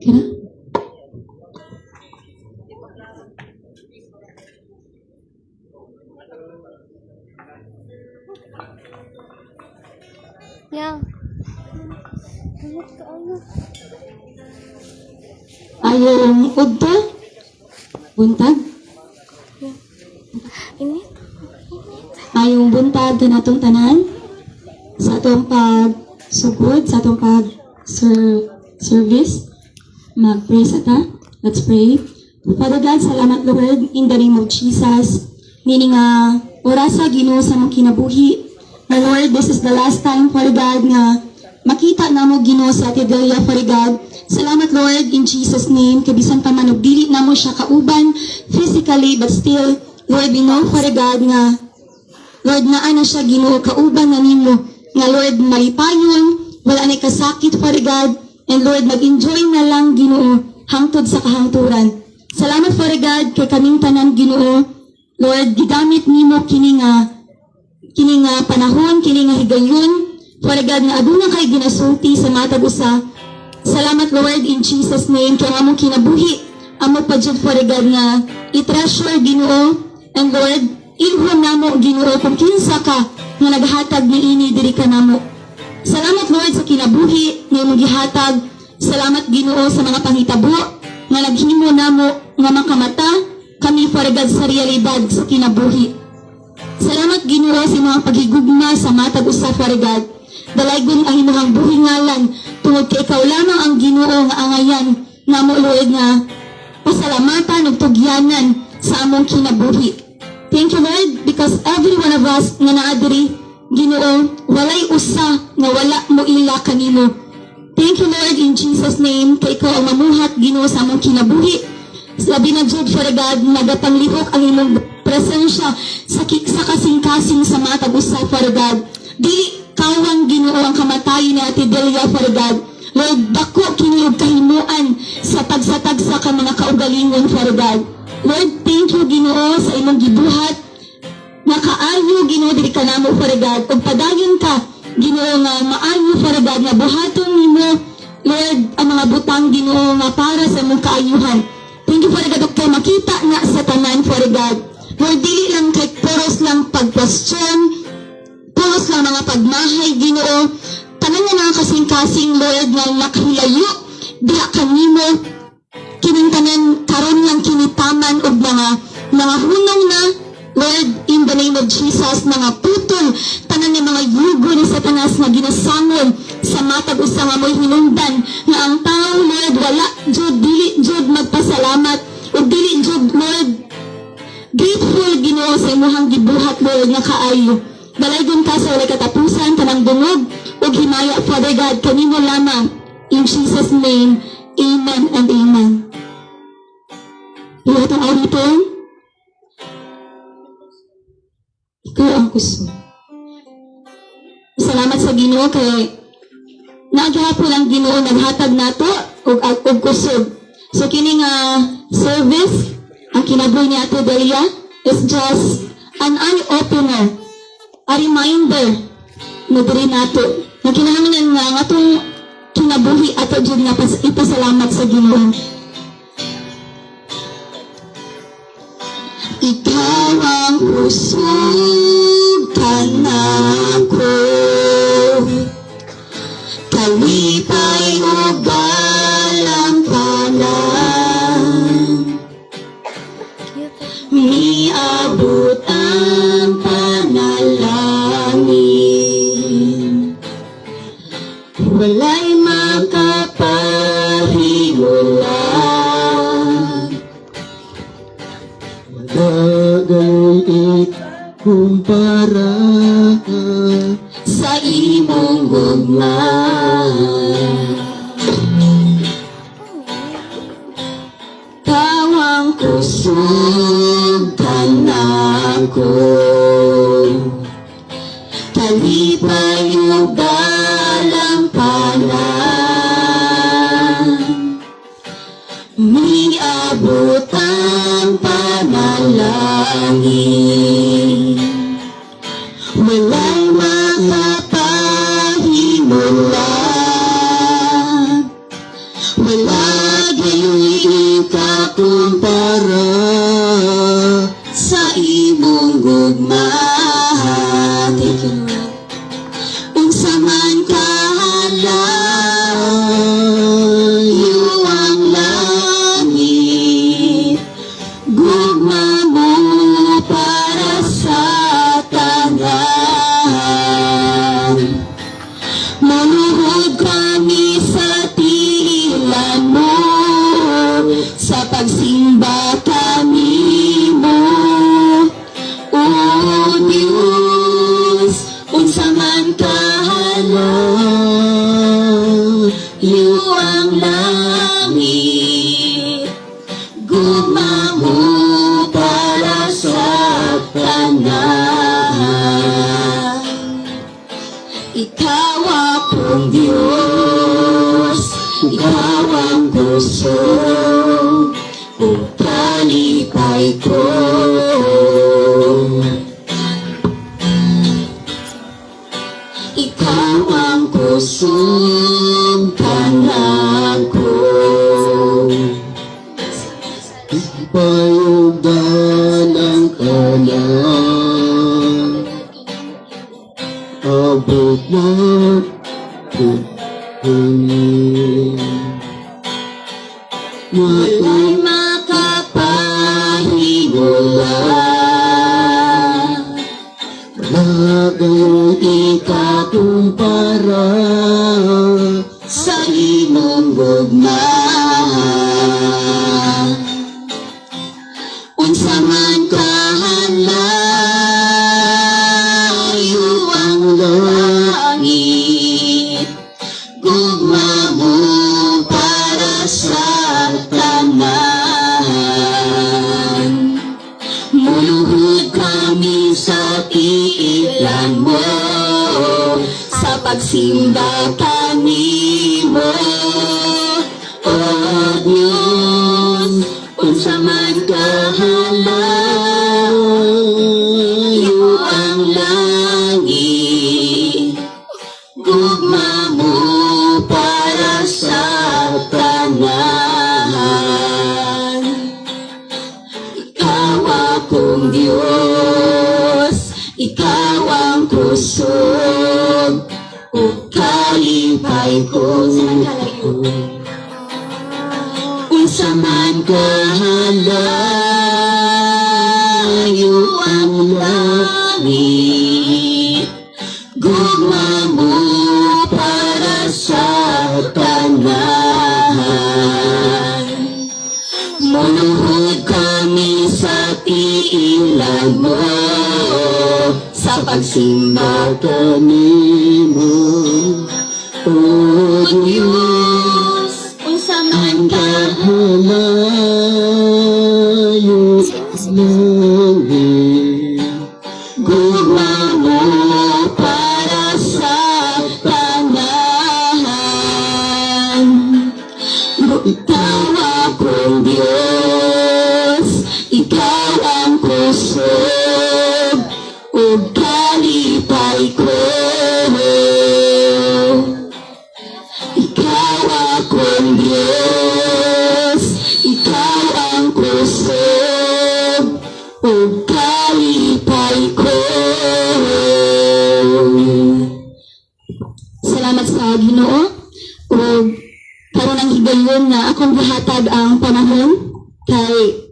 Kira? Yeah. Ayong udto? Buntag? Init. Ayong buntag kanatong tanan? Sa atong pagsugod, sa atong service, mag-pray sa ta. Let's pray. Father God, salamat Lord, in the name of Jesus. Meaning orasa Ginoo sa mong kinabuhi. My Lord, this is the last time, Father God, nga makita na mo Ginoo sa Tidelia, Father God. Salamat Lord, in Jesus' name, kabisan pa man og dili na mo siya kauban physically, but still, Lord, we know, Father God, nga Lord, naa na siya Ginoo kauban na nimo. Nga Lord, malipayon, wala na kasakit, Father God, and Lord, mag-enjoy na lang Ginoo hangtod sa kahangturan. Salamat, Father God, kay kaming tanan Ginoo. Lord, gigamit nimo kini nga panahon, kini nga higayon, Father God, nga aduna kay ginasulti sa matag usa. Salamat, Lord, in Jesus' name, kay among kinabuhi, amo pa jud, Father God, nga i-treasure Ginoo, and Lord, ilhon namo Ginoo kung kinsa ka nga naghatag niini diri ka namo. Salamat Lord sa kinabuhi nga imong gihatag. Salamat Ginoo sa mga panghitabo nga naghimo namo nga makamata kami Father God sa realidad sa kinabuhi. Salamat Ginoo sa mga paghigugma sa matag usa Father God. Dalaygon ang imong buhingalan tungod kay ikaw lamang ang Ginoo nga angayan namo Lord nga pasalamatan ug tugyanan sa among kinabuhi. Thank you, Lord, because every one of us nga naa diri, Ginoo, walay usa nga wala mo ila kanimo. Thank you, Lord, in Jesus' name, kay ikaw ang mamuhat, Ginoo, sa among kinabuhi. Labi na jud, Father God, nagapanglihok ang imong presensya sa kasing-kasing sa matag usa, Father God. Dili kawang Ginoo ang kamatayon ni Ate Delia, Father God. Lord, dako kini og kahimuan sa tagsa-tagsa ka mga kaugalingon, Father God. Lord, thank you Ginoo sa imong gibuhat. Nakaayo Ginoo diri ka namo Father God. Ug padayon ka Ginoo nga maayo Father God nga buhaton nimo Lord ang mga butang Ginoo nga para sa imong kaayuhan. Thank you Father God ug kay makita na sa tanan Father God. Lord, dili lang kay puros lang pag-question, puros lang mga pagmahay Ginoo. Tanan nga mga kasing-kasing Lord nga nakahilayo diha kanimo kining tanan karon lang kinitaman og mga hunong na Lord in the name of Jesus mga putol tanan nga mga yugo ni Satanas nga ginasamon sa matag usa nga moy hinungdan nga ang tao Lord wala jud dili jud magpasalamat ug dili jud Lord grateful Ginoo sa imong gibuhat Lord nga kaayo. Dalaygon ka sa walay katapusan tanang dungog ug himaya Father God kanimo lamang in Jesus name. Amen and amen. Lahat ang auditor, ikaw ang kuso. Salamat sa Ginoo kay naghapon ang Ginoo naghatag nato og kusog. So kini nga service ang kinabuhi ni Ate Delia is just an eye-opener, a reminder na diri nato na kinahanglan nga atong kinabuhi ato jud nga ipasalamat sa Ginoo. Ikaw ang kusog kanako, kalipay o galampalan, miabot ang panalangin, walay makapahimulan. Gagawin kumpara sa imong gugma. Tawang kusog kanako, kalipay o dalampalan, miabot ang panalangin, walay makapahimulan, walay gayon ikakumpara sa imong gugma. Thank you, Lord. Unsa man kahalayo ang langit, gugma mo para sa tanan. Manuhod kami sa tiilan mo, sa pagsimba kami mo. O Diyos, unsa man kahalayo ang langit, gugma mo para sa tanan. Ikaw akong Diyos, ikaw ang puso, ug kalipay ko. Ikaw ang kusog kanan ko. payugdan ang kanan abot mo kukunin Walay makapahibulan, wala kayong ikakumpara sa imong gugma. Unsa man kahalayo ang langit, gugma mo para sa tanan. Muluhod kami sa tiilan mo, sa pagsimba kami mo. O Diyos, unsa man kahalayo ang langit, gugma mo para sa tanan. Ikaw akong Diyos, ikaw ang kusog, ug kalipay ko. Unsa man kahalayo ang langit, gugma mo para sa tanan. Manuhod kami sa tiilan mo, sa pagsimba kanimo o Diyos. Unsa man kahalayo langit gugma mo para sa tanan. Ikaw akong Diyos, ikaw ang kusog, ug kalipay ko. Ikaw akong Diyos, ikaw ang kusog, ug kalipay ko. Salamat sa Ginoo, ug karon ang higayon nga akong gihatag ang panahon kay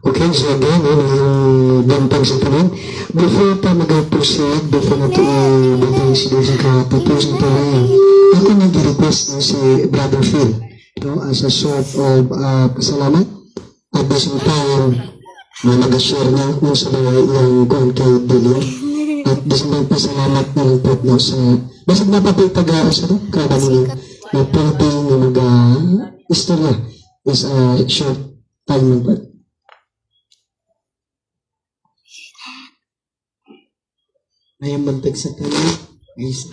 Okay, so again, yung bantang sa tanan. Before pa mag-proceed, before na ito bantang sila sa katapos ng tanan, ako nag-request na si Brother Phil, no, as a sort of pasalamat. At the same time, na nag-share na kung sa mga yung kung kay Dilio. At the same time, pasalamat na lang po no, sa basag napapitagara sa kada nila na pwedeng na mag-istorya is a short time ng part. Ngayong bantag sa tanan, guys.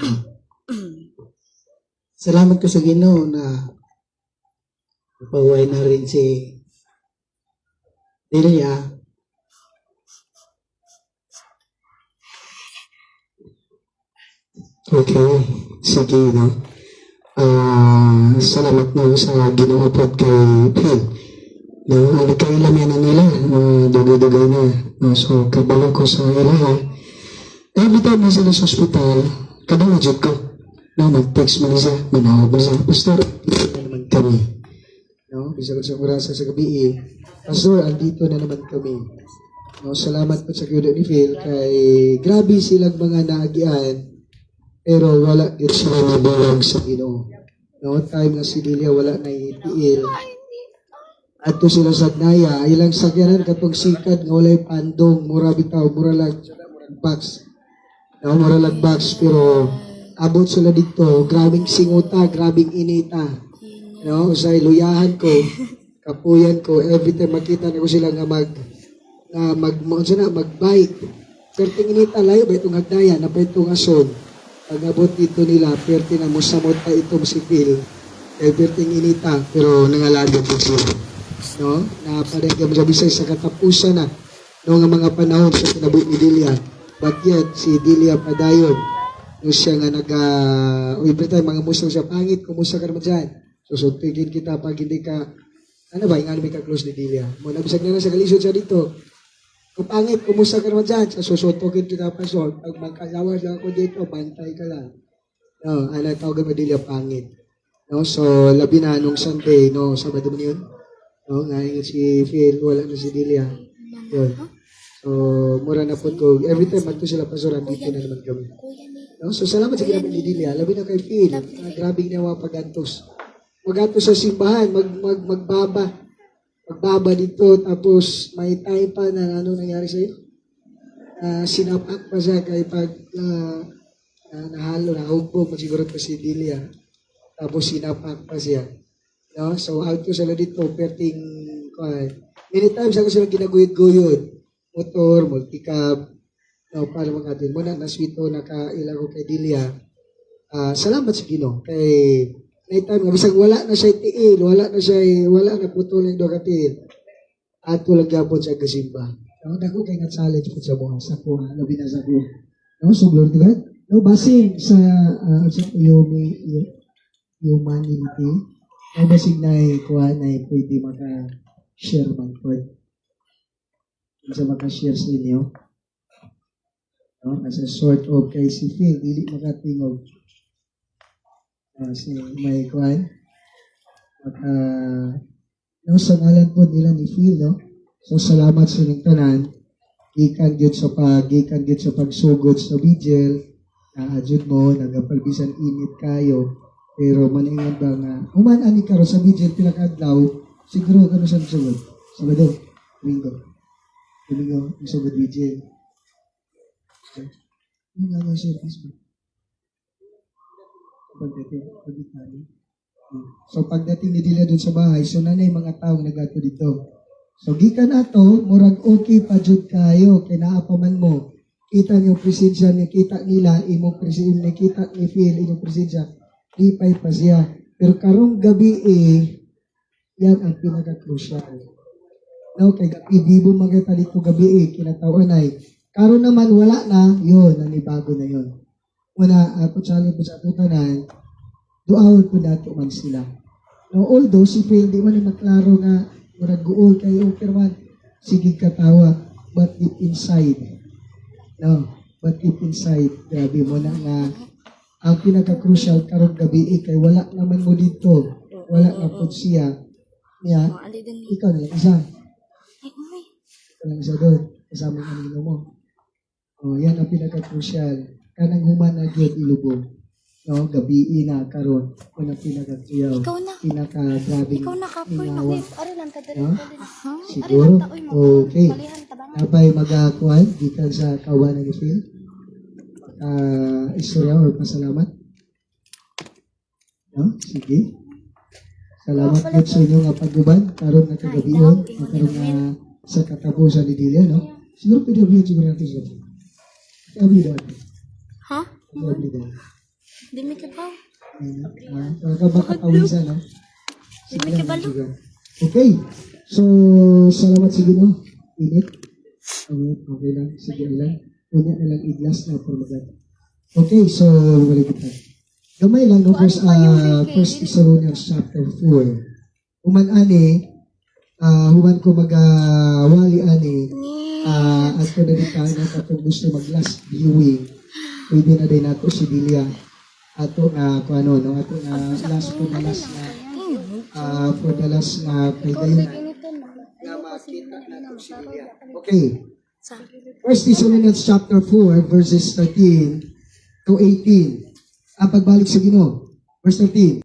Salamat ko sa Ginoo na napahuway na rin si Delia. Okay, sige, no? salamat na sa Ginoo po kay Phil. No, ang kailam yan na nila, dugay-dugay na. So, kabalo ko sa ilaha. Every time na sila sa hospital, kadang na ko. No, mag-text mo na siya, manawag mo siya. Pastor, dito na naman kami. No, bisa ko sa kurasa sa gabi Pastor, andito na naman kami. No, salamat po sa kudo ni Phil kay grabe silang mga naagian pero wala din sila nabulag sa Ginoo. No, time na si Delia wala na itiil. Adto sila sa Naya, ilang sakyanan katong sikad nga walay pandong, mura bitaw, mura lang box. No, mura lang box pero abot sila dito, grabing singuta, grabing inita. No, usay luyahan ko, kapuyan ko, every time makita na ko sila nga mag-bite. Perting inita layo ba itong hagdaya na pa itong ason. Pag abot dito nila, perti na musamot pa itong si Phil. Kaya perting inita, pero nangalagad po sila. No? Napadagam sa bisay sa katapusan na no nga mga panahon sa kinabuhi ni Delia. But yet, si Delia padayon. No siya nga every time mga musaw siya, pangit, kumusta ka naman dyan? Susuntigin kita pag hindi ka, ano ba, yung may ka-close ni Delia. Muna bisag na sa kalisod siya dito. Kung pangit, kumusta ka naman dyan? Sa susuntukin kita pa so, pag magkalawas lang ako dito, bantay ka lang. No, ano, tawag mo Delia pangit. No, so, labi na nung Sunday, no, Sabado mo yun? No, ngayon si Phil, wala na si Delia. Yun. So, mura na po ko. Every time magto sila pasuran, dito na naman kami. No, so, salamat sa ginamit ni Delia. Labi na kay Phil. Grabing nawa pagantos. Magantos sa simbahan, magbaba. Magbaba dito, tapos may time pa na ano nangyari sa'yo? Sinapak pa siya kay pag nahalo, nahugbo, siguro pa si Delia. Tapos sinapak pa siya. No? So, out ko sila dito, perting, many times ako sila ginaguyod-guyod. Motor, multicab, no, para mga atin. Muna, naswito, nakailang ko kay Delia. Salamat sa Ginoo. Kay, time nga, bisag wala na siya itiil, wala na putol yung dogatil. At tulang gapon sa kasimba. No, dako kay nga challenge po sa buhay, sa kuha, labi na sa kuha. No, so, Lord God, no, basin sa humanity, ay basig na kuha na pwede maka-share man po. Sa maka-share sa inyo. No? As a sort of kay si Phil, dili makatingog. Si may kuha. No, sa ngalan po nila ni Phil, no? So, salamat sa inyong tanan. Gikan gyud sa pagsugod sa vigil. Adjud mo, nagapalbisan init kayo. Pero maningan ba nga, ani ka sa vigil, pinakadlaw, siguro ka sa sugod. Sabado, Domingo, yung sugod vigil. Okay. Ano nga nga siya, Facebook? So, pagdating ni Delia dun sa bahay, so nanay mga taong nagato dito. So, gikan ato, murag okay pa jud kayo, kay naapaman mo. Kita niyo presensya niya, kita nila, imong presensya, nakita ni Phil, imong presensya. Ipay pa siya. Pero karong gabi yan ang pinaka-crucial. No, kay ibibo magatalit ko gabi kinatawan ay. Karon naman wala na, yun, nanibago na yun. Una, ako challenge po sa tutanan, duawon po nato man sila. No, although si Phil, di man maklaro nga, murag-guol kayo, okay man, sige katawa, but deep inside, no, but deep inside, grabe mo na nga, ang pinaka-crucial karong gabi kay wala naman mo dito. Wala na po siya. Niya, ikaw na lang isa. Ikaw lang isa doon. Kasama ang kanino mo. Yan ang pinaka-crucial. Kanang human na gyud ilubog. No, gabi na karon kung ang pinaka-tuyaw. Pinaka-grabing inawa. No? Siguro? Okay. Napay mag-akuan gikan sa kawanan ni Phil. Istorya or pasalamat? No? Sige. Salamat po sa inyong pagguban. Karoon na kagabiyon. Karoon na sa katapusan ni Delia, no? Siguro pinabiyot siguro natin siya. Pinabiyot natin. Ha? Pinabiyot. Di may kabaw. Baka tawisan, no? Di may kabalo. Okay. So, salamat sa Ginoo. Init. Okay lang. Sige lang. Punya na lang iglas na for magat. Okay, so balik kita. Gamay lang, no? First Thessalonians chapter 4. Human ani, human ko mag-wali ani, at ko na dito na kapag gusto mag-last viewing, pwede na din nato si Bilya. Ato na, kung ano, no? Ato na last for the last na kaidayon na makita nato si Bilya. Okay. First Thessalonians chapter 4, verses 13 to 18. Ang pagbalik sa Ginoo. Verse 13.